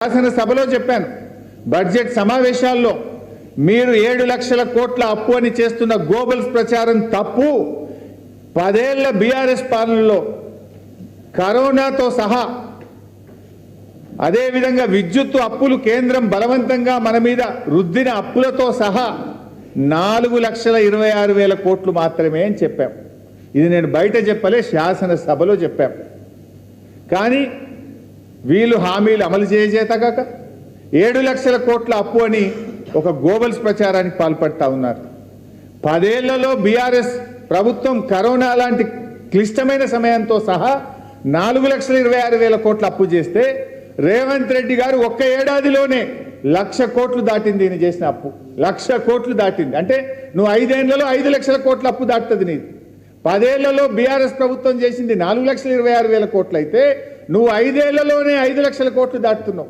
శాసనసభలో చెప్పాను, బడ్జెట్ సమావేశాల్లో మీరు 7 లక్షల కోట్ల అప్పు అని చేస్తున్న గోబల్స్ ప్రచారం తప్పు. 10 ఏళ్ల బీఆర్ఎస్ పాలనలో కరోనాతో సహా అదేవిధంగా విద్యుత్తు అప్పులు కేంద్రం బలవంతంగా మన మీద రుద్దిన అప్పులతో సహా 4,26,000 కోట్లు మాత్రమే అని చెప్పాం. ఇది నేను బయట చెప్పలే, శాసనసభలో చెప్పాం. కానీ వీళ్ళు హామీలు అమలు చేయజేతగాక 7 లక్షల కోట్ల అప్పు అని ఒక గోబల్స్ ప్రచారానికి పాల్పడతా ఉన్నారు. 10 ఏళ్లలో బీఆర్ఎస్ ప్రభుత్వం కరోనా లాంటి క్లిష్టమైన సమయంతో సహా 4,26,000 కోట్ల అప్పు చేస్తే రేవంత్ రెడ్డి గారు ఒక్క ఏడాదిలోనే 1,00,000 కోట్లు దాటింది. ఈయన చేసిన అప్పు 1,00,000 కోట్లు దాటింది. అంటే నువ్వు 5 ఏళ్లలో 5 లక్షల కోట్ల అప్పు దాటుతుంది నీది. 10 ఏళ్లలో బీఆర్ఎస్ ప్రభుత్వం చేసింది 4,26,000 కోట్లు అయితే నువ్వు 5 ఏళ్లలోనే 5 లక్షల కోట్లు దాటుతున్నావు.